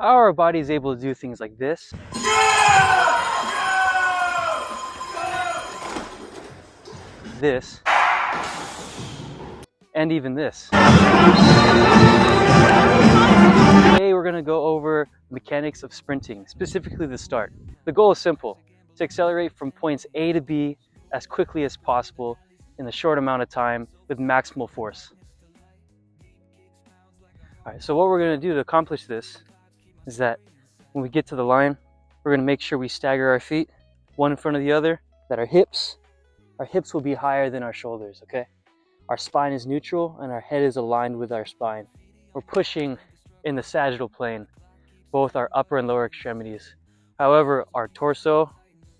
How our body is able to do things like this, this, and even this. Today we're going to go over mechanics of sprinting, specifically the start. The goal is simple: to accelerate from points A to B as quickly as possible in a short amount of time with maximal force. All right, so what we're going to do to accomplish this is that when we get to the line, we're going to make sure we stagger our feet one in front of the other, that our hips will be higher than our shoulders, okay? Our spine is neutral and our head is aligned with our spine. We're pushing in the sagittal plane, both our upper and lower extremities. However, our torso,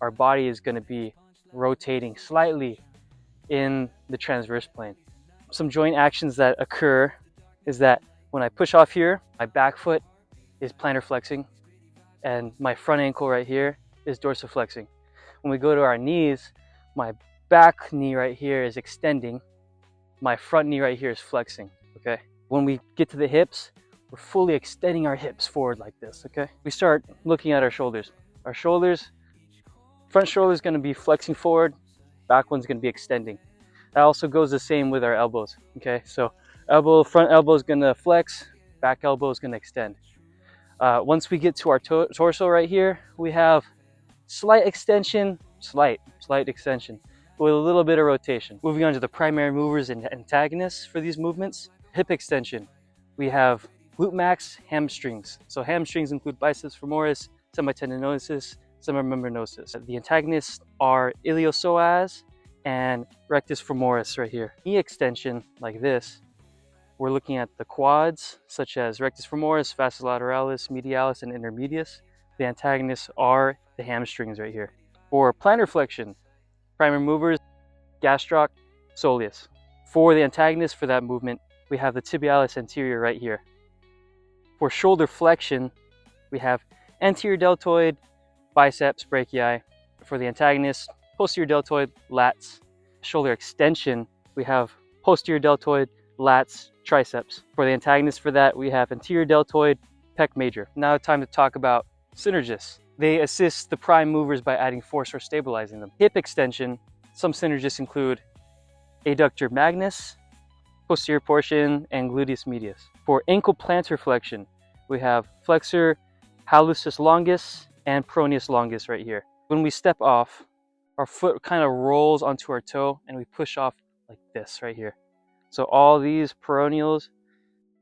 our body is going to be rotating slightly in the transverse plane. Some joint actions that occur is that when I push off here, my back foot is plantar flexing and my front ankle right here is dorsiflexing. When we go to our knees, my back knee right here is extending, my front knee right here is flexing, okay? When we get to the hips, we're fully extending our hips forward like this, okay? We start looking at our shoulders. Our shoulders, front shoulder is going to be flexing forward, back one's going to be extending. That also goes the same with our elbows, okay? So front elbow is going to flex, back elbow is going to extend. Once we get to our torso right here, we have slight extension, slight extension with a little bit of rotation. Moving on to the primary movers and antagonists for these movements. Hip extension, we have glute max, hamstrings. So hamstrings include biceps femoris, semitendinosus, semimembranosus. The antagonists are iliopsoas and rectus femoris right here. Knee extension, like this, we're looking at the quads, such as rectus femoris, vastus lateralis, medialis, and intermedius. The antagonists are the hamstrings right here. For plantar flexion, primary movers, gastroc, soleus. For the antagonists for that movement, we have the tibialis anterior right here. For shoulder flexion, we have anterior deltoid, biceps, brachii. For the antagonists, posterior deltoid, lats. Shoulder extension, we have posterior deltoid, lats, triceps. For the antagonists for that, we have anterior deltoid, pec major. Now time to talk about synergists. They assist the prime movers by adding force or stabilizing them. Hip extension, some synergists include adductor magnus, posterior portion, and gluteus medius. For ankle plantar flexion, we have flexor hallucis longus and peroneus longus right here. When we step off, our foot kind of rolls onto our toe and we push off like this right here. So all these peroneals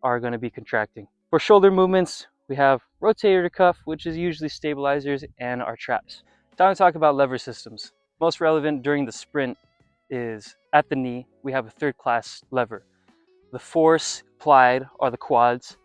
are going to be contracting. For shoulder movements, we have rotator cuff, which is usually stabilizers, and our traps. Time to talk about lever systems. Most relevant during the sprint is at the knee, we have a third class lever. The force applied are the quads.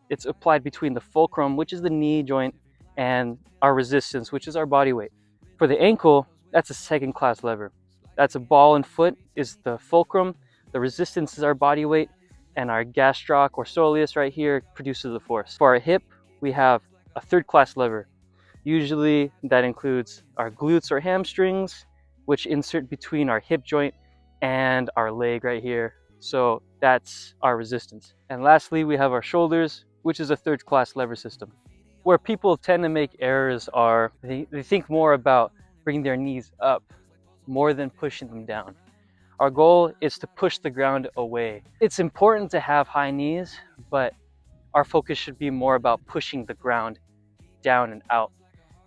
It's applied between the fulcrum, which is the knee joint, and our resistance, which is our body weight. For the ankle, that's a second class lever. That's a ball and foot is the fulcrum. The resistance is our body weight, and our gastroc or soleus right here produces the force. For our hip, we have a third class lever. Usually that includes our glutes or hamstrings, which insert between our hip joint and our leg right here. So that's our resistance. And lastly, we have our shoulders, which is a third class lever system. Where people tend to make errors are they think more about bringing their knees up more than pushing them down. Our goal is to push the ground away. It's important to have high knees, but our focus should be more about pushing the ground down and out,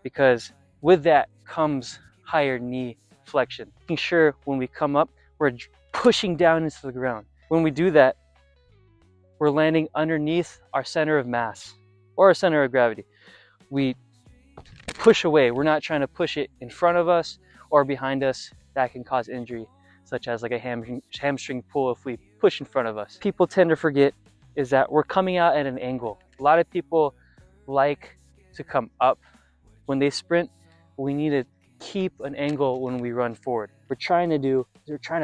because with that comes higher knee flexion. Making sure when we come up, we're pushing down into the ground. When we do that, we're landing underneath our center of mass or our center of gravity. We push away. We're not trying to push it in front of us or behind us. That can cause injury, such as like a hamstring pull if we push in front of us. People tend to forget is that we're coming out at an angle. A lot of people like to come up when they sprint. We need to keep an angle when we run forward. We're trying to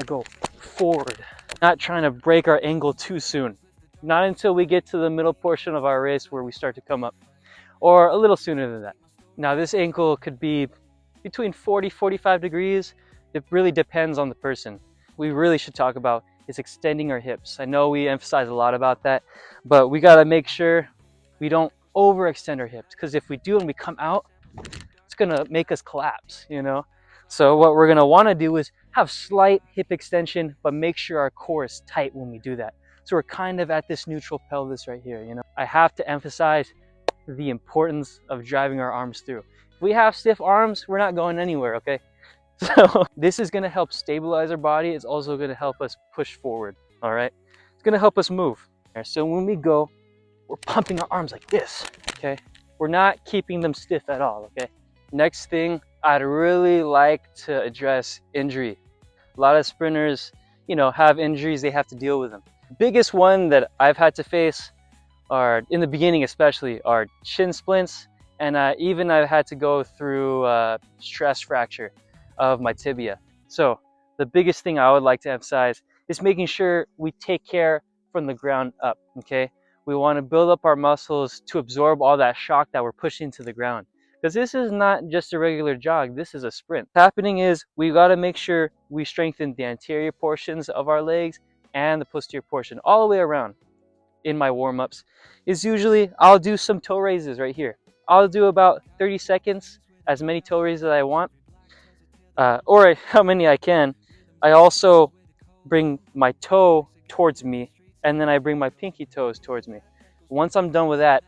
go forward, not trying to break our angle too soon. Not until we get to the middle portion of our race where we start to come up, or a little sooner than that. Now this ankle could be between 40-45 degrees. It really depends on the person. We really should talk about is extending our hips. I know we emphasize a lot about that, but we gotta make sure we don't overextend our hips, because if we do and we come out, it's gonna make us collapse, you know? So what we're gonna wanna do is have slight hip extension, but make sure our core is tight when we do that. So we're kind of at this neutral pelvis right here, you know? I have to emphasize the importance of driving our arms through. If we have stiff arms, we're not going anywhere, okay? So this is gonna help stabilize our body. It's also gonna help us push forward, all right? It's gonna help us move. So when we go, we're pumping our arms like this, okay? We're not keeping them stiff at all, okay? Next thing, I'd really like to address injury. A lot of sprinters, you know, have injuries, they have to deal with them. The biggest one that I've had to face are, in the beginning especially, are shin splints, and even I've had to go through stress fracture of my tibia. So the biggest thing I would like to emphasize is making sure we take care from the ground up, okay? We want to build up our muscles to absorb all that shock that we're pushing to the ground. Because this is not just a regular jog, this is a sprint. What's happening is we got to make sure we strengthen the anterior portions of our legs and the posterior portion all the way around. In my warm-ups is usually I'll do some toe raises right here. I'll do about 30 seconds, as many toe raises as I want, or how many I can. I also bring my toe towards me, and then I bring my pinky toes towards me. Once I'm done with that,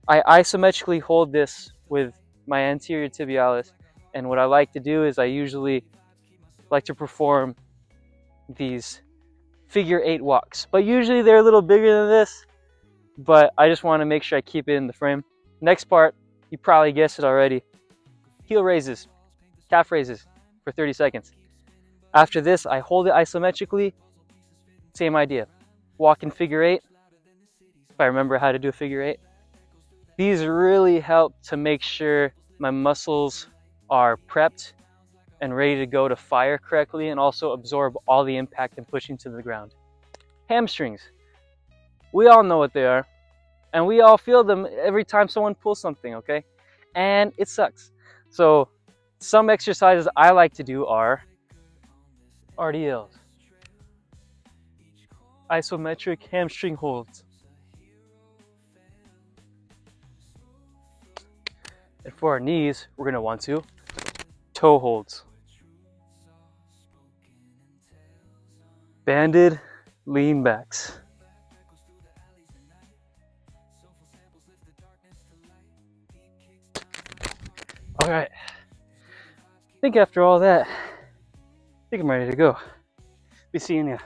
I isometrically hold this with my anterior tibialis, and what I like to do is I usually like to perform these figure 8 walks, but usually they're a little bigger than this, but I just want to make sure I keep it in the frame. Next part, you probably guessed it already, heel raises, calf raises for 30 seconds. After this, I hold it isometrically, same idea. Walk in figure 8, if I remember how to do a figure 8. These really help to make sure my muscles are prepped and ready to go to fire correctly, and also absorb all the impact and pushing to the ground. Hamstrings. We all know what they are, and we all feel them every time someone pulls something, okay? And it sucks. So some exercises I like to do are RDLs, isometric hamstring holds. And for our knees, we're gonna want to toe holds, banded lean backs. All right, I think after all that, I think I'm ready to go. Be seeing ya.